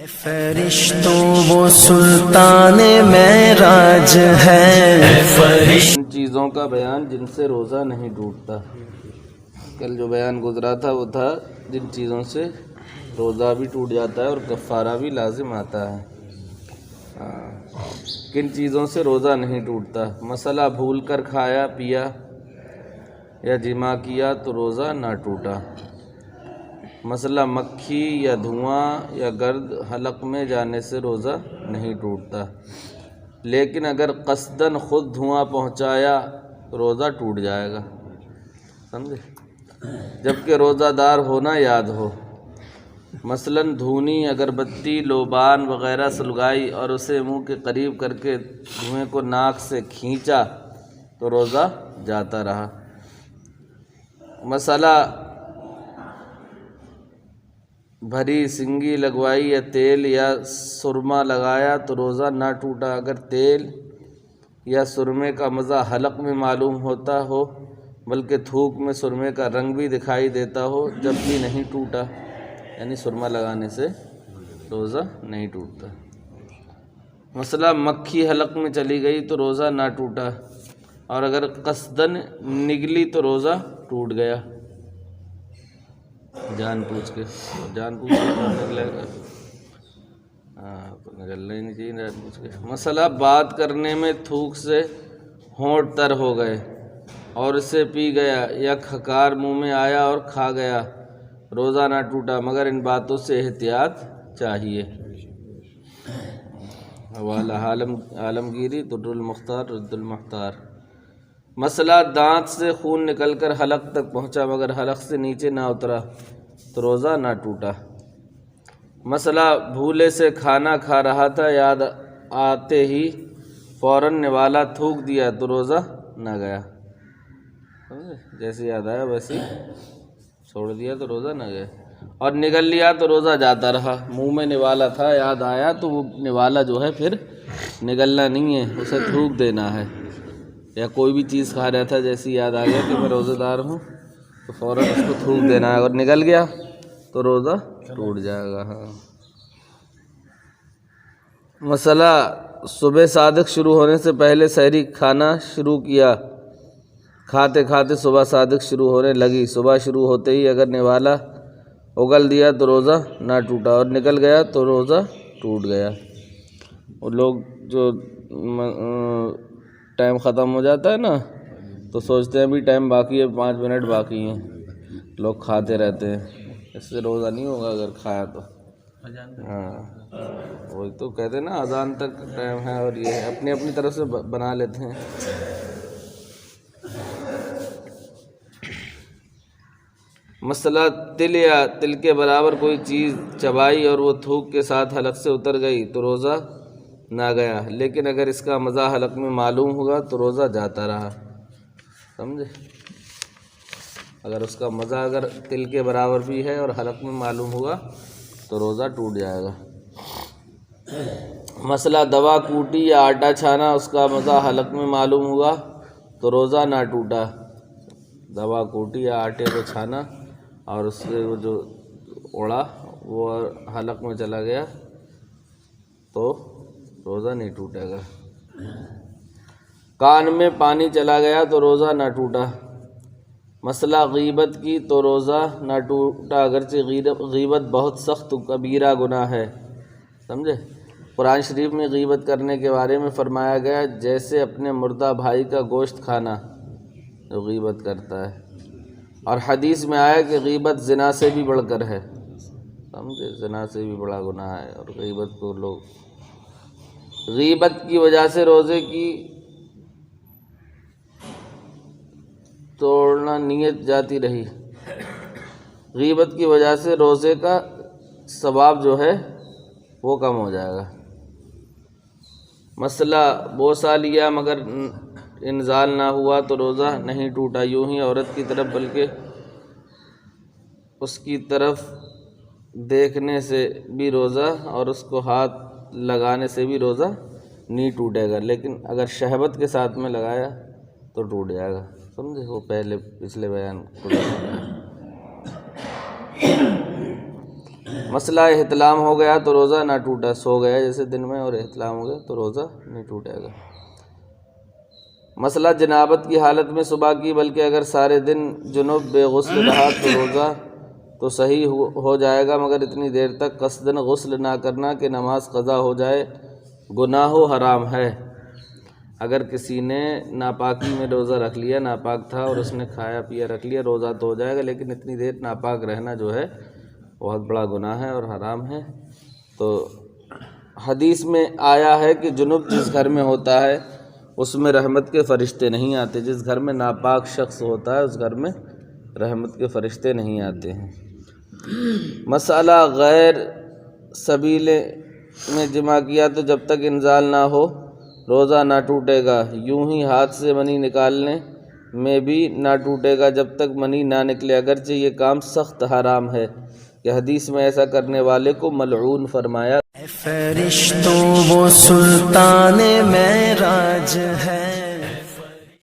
فرشتوں وہ سلطان معراج ہے، ان چیزوں کا بیان جن سے روزہ نہیں ٹوٹتا۔ کل جو بیان گزرا تھا وہ تھا جن چیزوں سے روزہ بھی ٹوٹ جاتا ہے اور کفارہ بھی لازم آتا ہے۔ کن چیزوں سے روزہ نہیں ٹوٹتا؟ مسئلہ بھول کر کھایا پیا یا جمع کیا تو روزہ نہ ٹوٹا۔ مسئلہ مکھی یا دھواں یا گرد حلق میں جانے سے روزہ نہیں ٹوٹتا، لیکن اگر قصداً خود دھواں پہنچایا تو روزہ ٹوٹ جائے گا، سمجھے؟ جبکہ روزہ دار ہونا یاد ہو۔ مثلاً دھونی اگربتی لوبان وغیرہ سلگائی اور اسے منہ کے قریب کر کے دھوئیں کو ناک سے کھینچا تو روزہ جاتا رہا۔ مسئلہ بھری سنگی لگوائی یا تیل یا سرما لگایا تو روزہ نہ ٹوٹا اگر تیل یا سرمے کا مزہ حلق میں معلوم ہوتا ہو بلکہ تھوک میں سرمے کا رنگ بھی دکھائی دیتا ہو جب بھی نہیں ٹوٹا، یعنی سرما لگانے سے روزہ نہیں ٹوٹتا۔ مسئلہ مکھی حلق میں چلی گئی تو روزہ نہ ٹوٹا اور اگر قصداً نگلی تو روزہ ٹوٹ گیا، جان بوجھ کے نگلے گا، تو نگلنا ہی نہیں چاہیے جان بوجھ کے۔ مسئلہ بات کرنے میں تھوک سے ہونٹ تر ہو گئے اور اسے پی گیا یا کھکار منہ میں آیا اور کھا گیا، روزہ نہ ٹوٹا مگر ان باتوں سے احتیاط چاہیے۔ حوالہ عالمگیری در المختار رد المختار۔ مسئلہ دانت سے خون نکل کر حلق تک پہنچا مگر حلق سے نیچے نہ اترا تو روزہ نہ ٹوٹا۔ مسئلہ بھولے سے کھانا کھا رہا تھا، یاد آتے ہی فوراً نوالا تھوک دیا تو روزہ نہ گیا، جیسے یاد آیا ویسے چھوڑ دیا تو روزہ نہ گیا، اور نگل لیا تو روزہ جاتا رہا۔ منہ میں نوالا تھا، یاد آیا تو وہ نوالا جو ہے پھر نگلنا نہیں ہے، اسے تھوک دینا ہے۔ یا کوئی بھی چیز کھا رہا تھا، جیسے یاد آ گیا کہ میں روزہ دار ہوں تو فوراً اس کو تھوک دینا ہے، اگر نگل گیا تو روزہ ٹوٹ جائے گا۔ مسئلہ صبح صادق شروع ہونے سے پہلے سحری کھانا شروع کیا، کھاتے کھاتے صبح صادق شروع ہونے لگی، صبح شروع ہوتے ہی اگر نوالا اگل دیا تو روزہ نہ ٹوٹا اور نکل گیا تو روزہ ٹوٹ گیا۔ اور لوگ جو ٹائم ختم ہو جاتا ہے نا تو سوچتے ہیں بھی ٹائم باقی ہے، 5 منٹ باقی ہیں، لوگ کھاتے رہتے ہیں، اس سے روزہ نہیں ہوگا اگر کھایا تو۔ وہی تو کہتے ہیں نا اذان تک ٹائم ہے، اور یہ اپنی اپنی طرف سے بنا لیتے ہیں۔ مسئلہ تل یا تل کے برابر کوئی چیز چبائی اور وہ تھوک کے ساتھ حلق سے اتر گئی تو روزہ نہ گیا، لیکن اگر اس کا مزہ حلق میں معلوم ہوگا تو روزہ جاتا رہا، سمجھے؟ اگر اس کا مزہ اگر تل کے برابر بھی ہے اور حلق میں معلوم ہوگا تو روزہ ٹوٹ جائے گا۔ مسئلہ دوا کوٹی یا آٹا چھانا، اس کا مزہ حلق میں معلوم ہوا تو روزہ نہ ٹوٹا۔ دوا کوٹی یا آٹے کو چھانا اور اس سے وہ جو اڑا وہ حلق میں چلا گیا تو روزہ نہیں ٹوٹے گا۔ کان میں پانی چلا گیا تو روزہ نہ ٹوٹا۔ مسئلہ غیبت کی تو روزہ نہ ٹوٹا اگرچہ غیبت بہت سخت کبیرہ گناہ ہے، سمجھے؟ قرآن شریف میں غیبت کرنے کے بارے میں فرمایا گیا جیسے اپنے مردہ بھائی کا گوشت کھانا جو غیبت کرتا ہے، اور حدیث میں آیا کہ غیبت زنا سے بھی بڑھ کر ہے، سمجھے؟ زنا سے بھی بڑا گناہ ہے، اور غیبت کو لوگ غیبت کی وجہ سے روزے کی توڑنا نیت جاتی رہی، غیبت کی وجہ سے روزے کا ثواب جو ہے وہ کم ہو جائے گا۔ مسئلہ بوسہ لیا مگر انزال نہ ہوا تو روزہ نہیں ٹوٹا، یوں ہی عورت کی طرف بلکہ اس کی طرف دیکھنے سے بھی روزہ اور اس کو ہاتھ لگانے سے بھی روزہ نہیں ٹوٹے گا، لیکن اگر شہوت کے ساتھ میں لگایا تو ٹوٹ جائے گا، سمجھے؟ وہ پچھلے بیان کو مسئلہ احتلام ہو گیا تو روزہ نہ ٹوٹا، سو گیا جیسے دن میں اور احتلام ہو گیا تو روزہ نہیں ٹوٹے گا۔ مسئلہ جنابت کی حالت میں صبح کی، بلکہ اگر سارے دن جنوب بے غسل رہا تو روزہ تو صحیح ہو جائے گا، مگر اتنی دیر تک قصداً غسل نہ کرنا کہ نماز قضا ہو جائے، گناہ و حرام ہے۔ اگر کسی نے ناپاکی میں روزہ رکھ لیا، ناپاک تھا اور اس نے کھایا پیا رکھ لیا، روزہ تو ہو جائے گا، لیکن اتنی دیر ناپاک رہنا جو ہے بہت بڑا گناہ ہے اور حرام ہے۔ تو حدیث میں آیا ہے کہ جنوب جس گھر میں ہوتا ہے اس میں رحمت کے فرشتے نہیں آتے، جس گھر میں ناپاک شخص ہوتا ہے اس گھر میں رحمت کے فرشتے نہیں آتے ہیں۔ مسئلہ غیر سبیلے میں جمع کیا تو جب تک انزال نہ ہو روزہ نہ ٹوٹے گا، یوں ہی ہاتھ سے منی نکالنے میں بھی نہ ٹوٹے گا جب تک منی نہ نکلے، اگرچہ یہ کام سخت حرام ہے کہ حدیث میں ایسا کرنے والے کو ملعون فرمایا۔ فرشتوں وہ سلطان معراج ہے۔